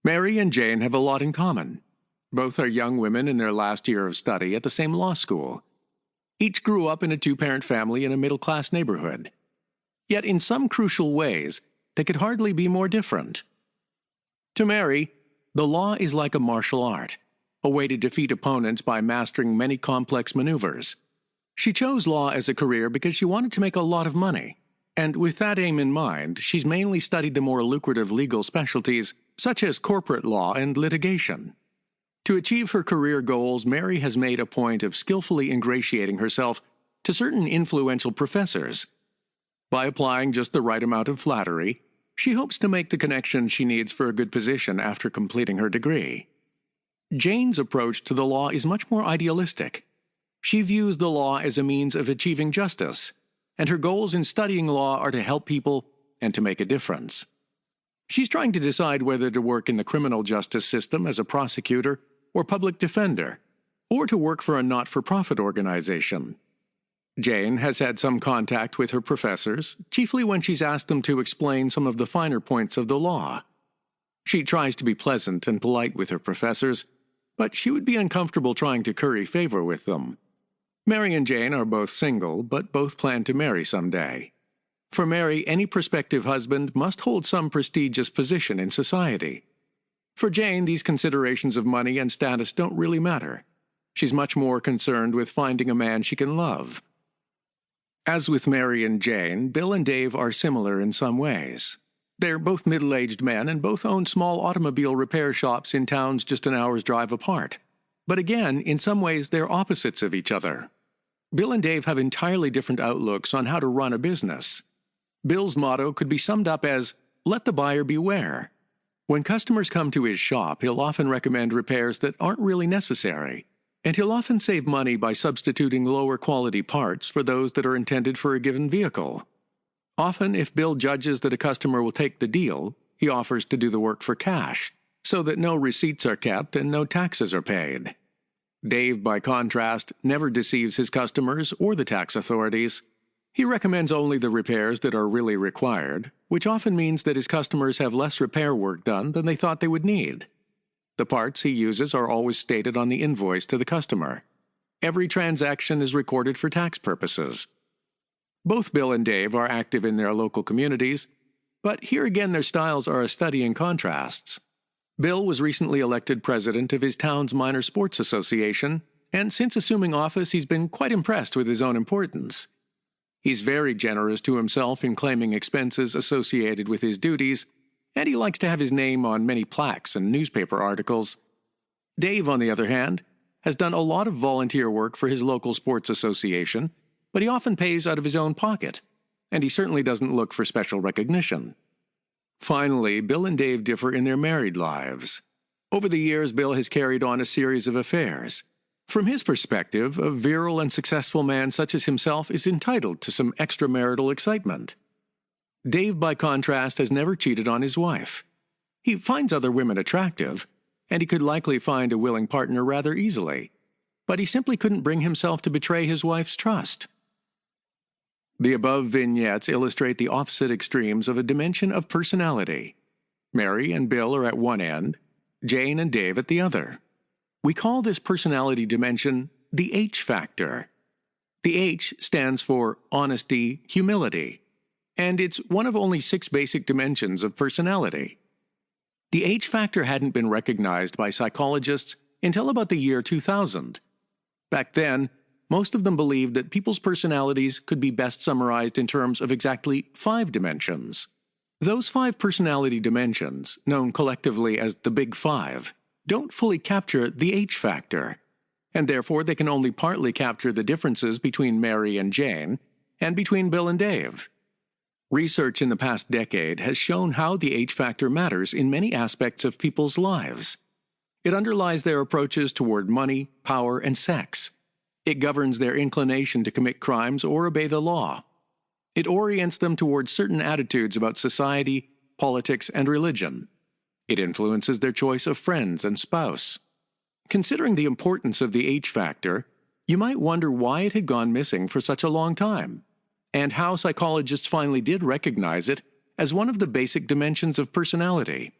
Mary and Jane have a lot in common. Both are young women in their last year of study at the same law school. Each grew up in a two-parent family in a middle-class neighborhood. Yet in some crucial ways, they could hardly be more different. To Mary, the law is like a martial art, a way to defeat opponents by mastering many complex maneuvers. She chose law as a career because she wanted to make a lot of money, and with that aim in mind, she's mainly studied the more lucrative legal specialties such as corporate law and litigation. To achieve her career goals, Mary has made a point of skillfully ingratiating herself to certain influential professors. By applying just the right amount of flattery, she hopes to make the connection she needs for a good position after completing her degree. Jane's approach to the law is much more idealistic. She views the law as a means of achieving justice, and her goals in studying law are to help people and to make a difference. She's trying to decide whether to work in the criminal justice system as a prosecutor or public defender, or to work for a not-for-profit organization. Jane has had some contact with her professors, chiefly when she's asked them to explain some of the finer points of the law. She tries to be pleasant and polite with her professors, but she would be uncomfortable trying to curry favor with them. Mary and Jane are both single, but both plan to marry someday. For Mary, any prospective husband must hold some prestigious position in society. For Jane, these considerations of money and status don't really matter. She's much more concerned with finding a man she can love. As with Mary and Jane, Bill and Dave are similar in some ways. They're both middle-aged men and both own small automobile repair shops in towns just an hour's drive apart. But again, in some ways, they're opposites of each other. Bill and Dave have entirely different outlooks on how to run a business. Bill's motto could be summed up as, "Let the buyer beware." When customers come to his shop, he'll often recommend repairs that aren't really necessary, and he'll often save money by substituting lower-quality parts for those that are intended for a given vehicle. Often, if Bill judges that a customer will take the deal, he offers to do the work for cash, so that no receipts are kept and no taxes are paid. Dave, by contrast, never deceives his customers or the tax authorities. He recommends only the repairs that are really required, which often means that his customers have less repair work done than they thought they would need. The parts he uses are always stated on the invoice to the customer. Every transaction is recorded for tax purposes. Both Bill and Dave are active in their local communities, but here again their styles are a study in contrasts. Bill was recently elected president of his town's minor sports association, and since assuming office he's been quite impressed with his own importance. He's very generous to himself in claiming expenses associated with his duties, and he likes to have his name on many plaques and newspaper articles. Dave, on the other hand, has done a lot of volunteer work for his local sports association, but he often pays out of his own pocket, and he certainly doesn't look for special recognition. Finally, Bill and Dave differ in their married lives. Over the years, Bill has carried on a series of affairs. From his perspective, a virile and successful man such as himself is entitled to some extramarital excitement. Dave, by contrast, has never cheated on his wife. He finds other women attractive, and he could likely find a willing partner rather easily, but he simply couldn't bring himself to betray his wife's trust. The above vignettes illustrate the opposite extremes of a dimension of personality. Mary and Bill are at one end, Jane and Dave at the other. We call this personality dimension the H factor. The H stands for honesty, humility, and it's one of only 6 basic dimensions of personality. The H factor hadn't been recognized by psychologists until about the year 2000. Back then, most of them believed that people's personalities could be best summarized in terms of exactly 5 dimensions. Those 5 personality dimensions, known collectively as the Big Five, don't fully capture the H factor, and therefore they can only partly capture the differences between Mary and Jane, and between Bill and Dave. Research in the past decade has shown how the H factor matters in many aspects of people's lives. It underlies their approaches toward money, power, and sex. It governs their inclination to commit crimes or obey the law. It orients them towards certain attitudes about society, politics, and religion. It influences their choice of friends and spouse. Considering the importance of the H factor, you might wonder why it had gone missing for such a long time, and how psychologists finally did recognize it as one of the basic dimensions of personality.